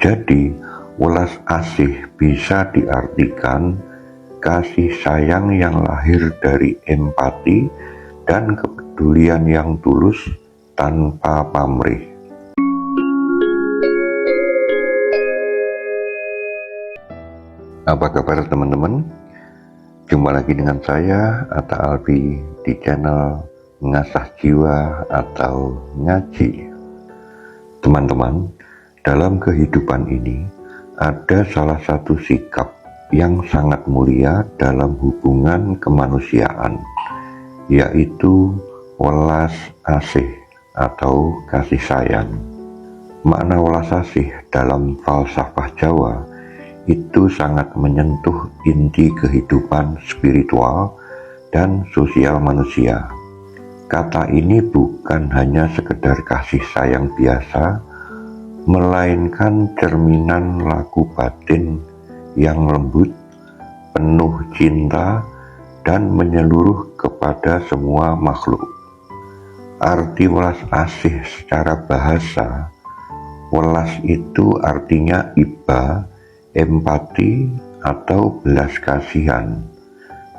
Jadi, welas asih bisa diartikan kasih sayang yang lahir dari empati dan kepedulian yang tulus tanpa pamrih. Apa kabar teman-teman? Jumpa lagi dengan saya, Atta Alfi, di channel Ngasah Jiwa atau Ngaji. Teman-teman, dalam kehidupan ini ada salah satu sikap yang sangat mulia dalam hubungan kemanusiaan, yaitu welas asih atau kasih sayang. Makna welas asih dalam falsafah Jawa itu sangat menyentuh inti kehidupan spiritual dan sosial manusia. Kata ini bukan hanya sekedar kasih sayang biasa, melainkan cerminan laku batin yang lembut, penuh cinta, dan menyeluruh kepada semua makhluk. Arti welas asih secara bahasa, welas itu artinya iba, empati, atau belas kasihan.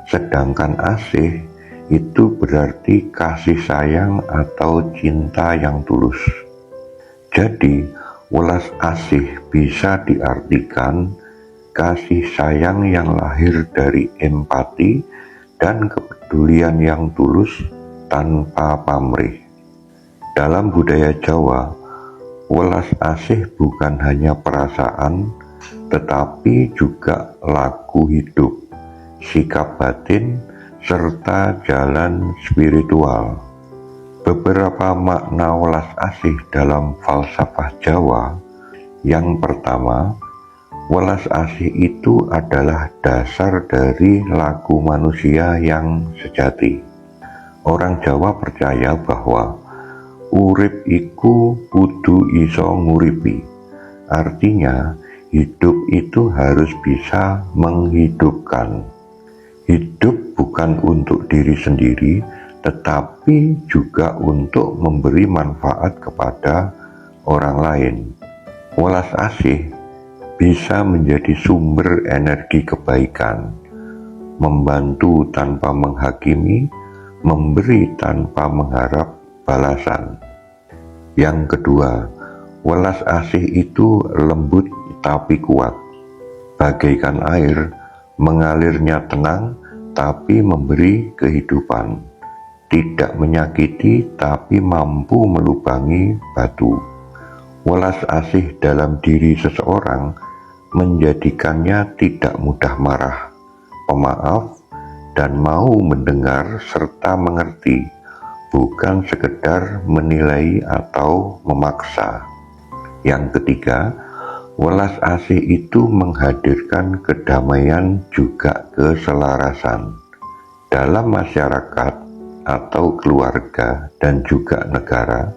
Sedangkan asih itu berarti kasih sayang atau cinta yang tulus. Jadi, welas asih bisa diartikan kasih sayang yang lahir dari empati dan kepedulian yang tulus tanpa pamrih. Dalam budaya Jawa, welas asih bukan hanya perasaan, tetapi juga laku hidup, sikap batin, serta jalan spiritual. Beberapa makna welas asih dalam falsafah Jawa. Yang pertama, welas asih itu adalah dasar dari laku manusia yang sejati. Orang Jawa percaya bahwa urip iku kudu iso nguripi. Artinya, hidup itu harus bisa menghidupkan. Hidup bukan untuk diri sendiri, tetapi juga untuk memberi manfaat kepada orang lain. Welas asih bisa menjadi sumber energi kebaikan, membantu tanpa menghakimi, memberi tanpa mengharap balasan. Yang kedua, welas asih itu lembut tapi kuat, bagaikan air, mengalirnya tenang tapi memberi kehidupan, tidak menyakiti tapi mampu melubangi batu. Welas asih dalam diri seseorang menjadikannya tidak mudah marah, pemaaf, dan mau mendengar serta mengerti, bukan sekedar menilai atau memaksa. Yang ketiga, welas asih itu menghadirkan kedamaian juga keselarasan. Dalam masyarakat atau keluarga dan juga negara,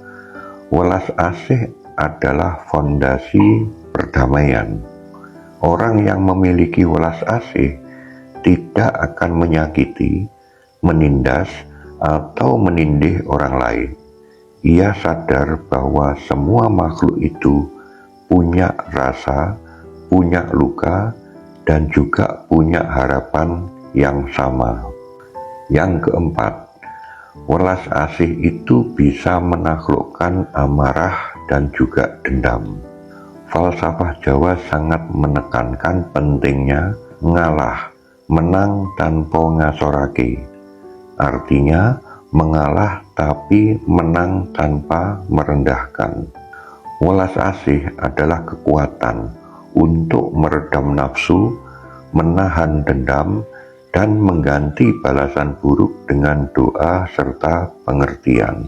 welas asih adalah fondasi perdamaian. Orang yang memiliki welas asih tidak akan menyakiti, menindas, atau menindih orang lain. Ia sadar bahwa semua makhluk itu punya rasa, punya luka, dan juga punya harapan yang sama. Yang keempat, welas asih itu bisa menaklukkan amarah dan juga dendam. Falsafah Jawa sangat menekankan pentingnya ngalah, menang tanpa ngasorake. Artinya, mengalah tapi menang tanpa merendahkan. Welas asih adalah kekuatan untuk meredam nafsu, menahan dendam, dan mengganti balasan buruk dengan doa serta pengertian.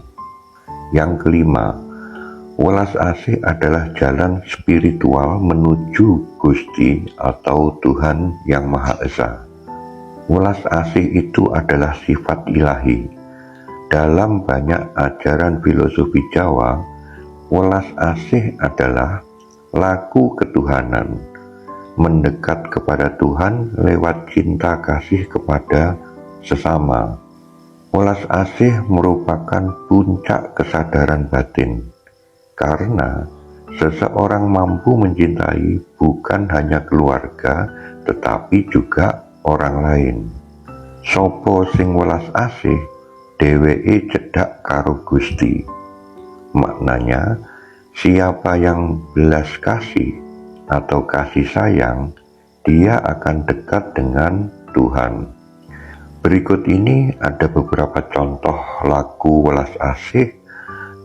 Yang kelima, welas asih adalah jalan spiritual menuju Gusti atau Tuhan Yang Maha Esa. Welas asih itu adalah sifat ilahi. Dalam banyak ajaran filosofi Jawa, welas asih adalah laku ketuhanan, mendekat kepada Tuhan lewat cinta kasih kepada sesama. Welas asih merupakan puncak kesadaran batin, karena Seseorang mampu mencintai bukan hanya keluarga, tetapi juga orang lain. Sopo sing welas asih, dheweke cedhak karo Gusti. Maknanya, siapa yang belas kasih atau kasih sayang, dia akan dekat dengan Tuhan. Berikut ini ada beberapa contoh laku welas asih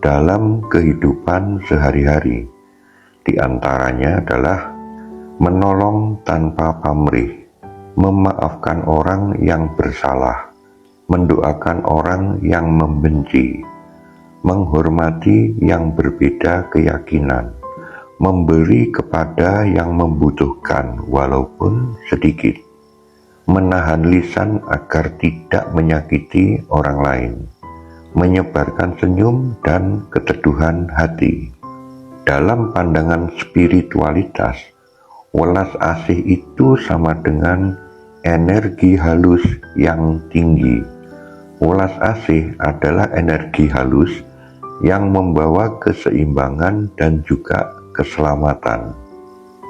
dalam kehidupan sehari-hari. Di antaranya adalah menolong tanpa pamrih, memaafkan orang yang bersalah, mendoakan orang yang membenci, menghormati yang berbeda keyakinan, memberi kepada yang membutuhkan walaupun sedikit, menahan lisan agar tidak menyakiti orang lain, menyebarkan senyum dan keteduhan hati. Dalam pandangan spiritualitas, welas asih itu sama dengan energi halus yang tinggi. Welas asih adalah energi halus yang membawa keseimbangan dan juga keselamatan.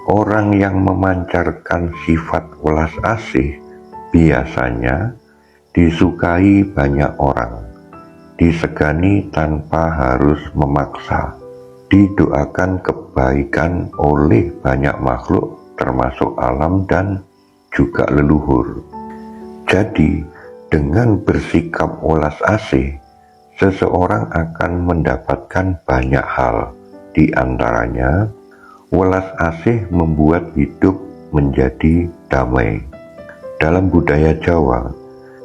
Orang yang memancarkan sifat welas asih biasanya disukai banyak orang, disegani tanpa harus memaksa, didoakan kebaikan oleh banyak makhluk termasuk alam dan juga leluhur. Jadi, dengan bersikap welas asih, seseorang akan mendapatkan banyak hal. Di antaranya, welas asih membuat hidup menjadi damai. Dalam budaya Jawa,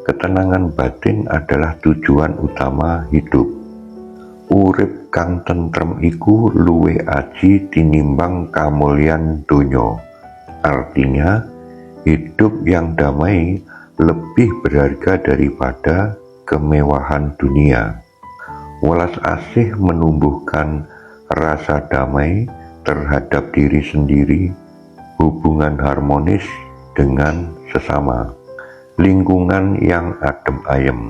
ketenangan batin adalah tujuan utama hidup. Urip kang tentrem iku luwih aji tinimbang kamulyan donya. Artinya, hidup yang damai lebih berharga daripada kemewahan dunia. Welas asih menumbuhkan rasa damai terhadap diri sendiri, hubungan harmonis dengan sesama, lingkungan yang adem ayem.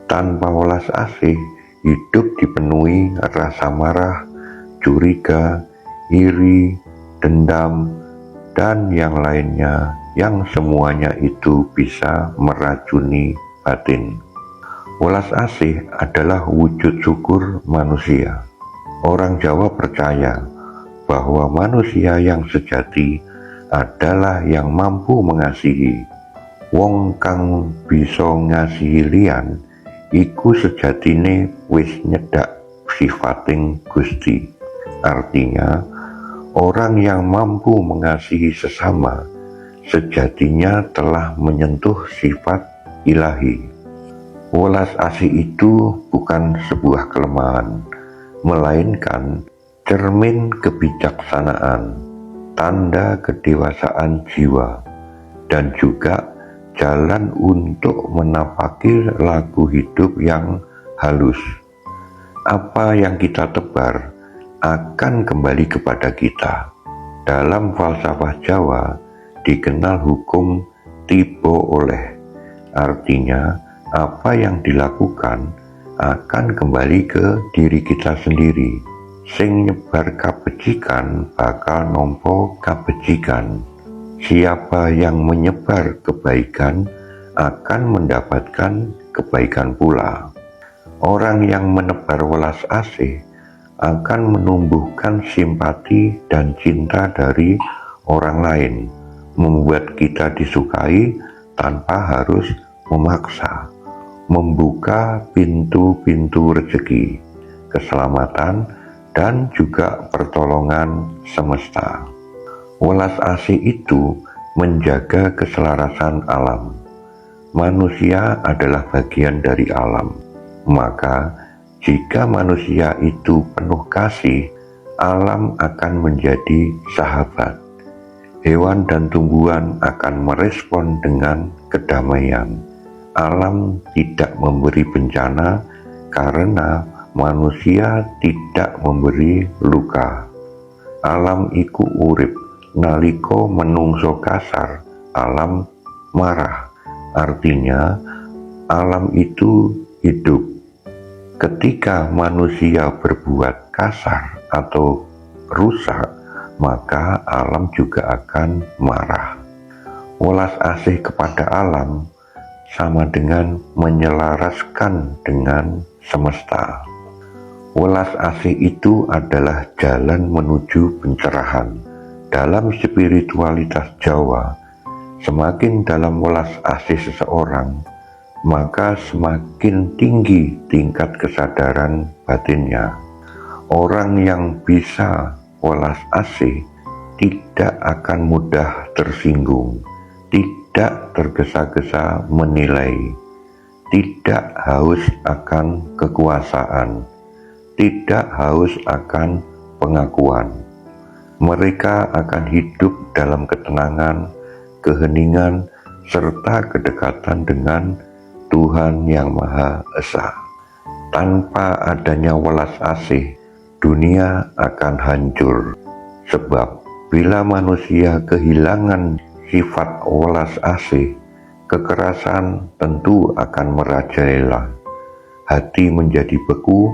Tanpa welas asih, hidup dipenuhi rasa marah, curiga, iri, dendam, dan yang lainnya yang semuanya itu bisa meracuni batin. Welas asih adalah wujud syukur manusia. Orang Jawa percaya bahwa manusia yang sejati adalah yang mampu mengasihi. Wong kang bisa ngasihi liyan iku sejatine wis nyedak sifating Gusti. Artinya, orang yang mampu mengasihi sesama sejatinya telah menyentuh sifat ilahi. Welas asih itu bukan sebuah kelemahan, melainkan cermin kebijaksanaan, tanda kedewasaan jiwa, dan juga jalan untuk menapaki laku hidup yang halus. Apa yang kita tebar akan kembali kepada kita. Dalam falsafah Jawa dikenal hukum tiba oleh. Artinya, apa yang dilakukan akan kembali ke diri kita sendiri. Sing nyebar kabecikan bakal nampa kabecikan. Siapa yang menyebar kebaikan akan mendapatkan kebaikan pula. Orang yang menebar welas asih akan menumbuhkan simpati dan cinta dari orang lain, membuat kita disukai tanpa harus memaksa, membuka pintu-pintu rezeki, keselamatan, dan juga pertolongan semesta. Welas asih itu menjaga keselarasan alam. Manusia adalah bagian dari alam. Maka, jika manusia itu penuh kasih, alam akan menjadi sahabat. Hewan dan tumbuhan akan merespon dengan kedamaian. Alam tidak memberi bencana karena manusia tidak memberi luka. Alam iku urip, naliko menungso kasar, alam marah. Artinya, alam itu hidup. Ketika manusia berbuat kasar atau rusak, maka alam juga akan marah. Welas asih kepada alam sama dengan menyelaraskan dengan semesta. Welas asih itu adalah jalan menuju pencerahan. Dalam spiritualitas Jawa, semakin dalam welas asih seseorang, maka semakin tinggi tingkat kesadaran batinnya. Orang yang bisa welas asih tidak akan mudah tersinggung, tidak tergesa-gesa menilai, tidak haus akan kekuasaan, tidak haus akan pengakuan. Mereka akan hidup dalam ketenangan, keheningan, serta kedekatan dengan Tuhan Yang Maha Esa. Tanpa adanya welas asih, dunia akan hancur. Sebab bila manusia kehilangan sifat welas asih, kekerasan tentu akan merajalela. Hati menjadi beku,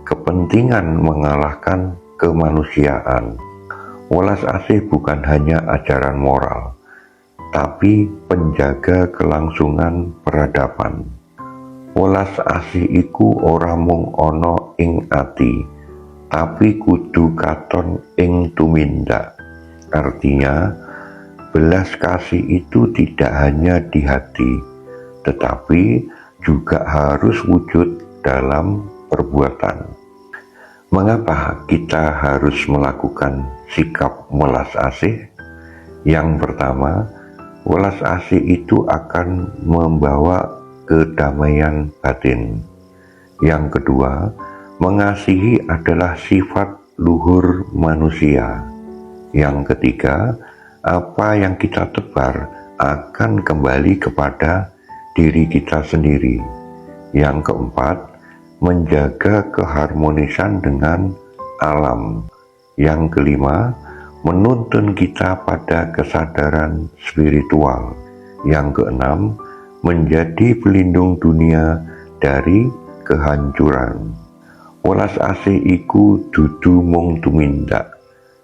kepentingan mengalahkan kemanusiaan. Welas asih bukan hanya ajaran moral, tapi penjaga kelangsungan peradaban. Welas asih iku ora mung ana ing ati, tapi kudu katon ing tumindak. Artinya, belas kasih itu tidak hanya di hati, tetapi juga harus wujud dalam perbuatan. Mengapa kita harus melakukan sikap welas asih? Yang pertama, welas asih itu akan membawa kedamaian batin. Yang kedua, mengasihi adalah sifat luhur manusia. Yang ketiga, apa yang kita tebar akan kembali kepada diri kita sendiri. Yang keempat, menjaga keharmonisan dengan alam. Yang kelima, menuntun kita pada kesadaran spiritual. Yang keenam, menjadi pelindung dunia dari kehancuran. Welas asih iku dudu mung tumindak,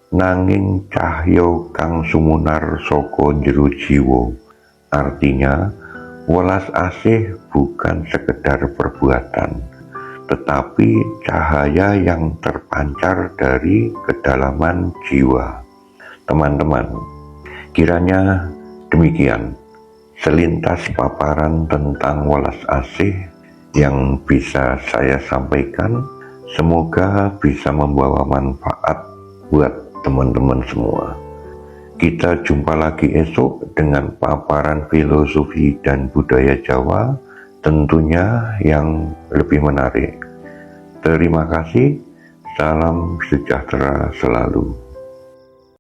nanging cahya kang sumunar saka jero jiwa. Artinya, welas asih bukan sekedar perbuatan, tetapi cahaya yang terpancar dari kedalaman jiwa. Teman-teman, kiranya demikian selintas paparan tentang welas asih yang bisa saya sampaikan. Semoga bisa membawa manfaat buat teman-teman semua. Kita jumpa lagi esok dengan paparan filosofi dan budaya Jawa, tentunya yang lebih menarik. Terima kasih, salam sejahtera selalu.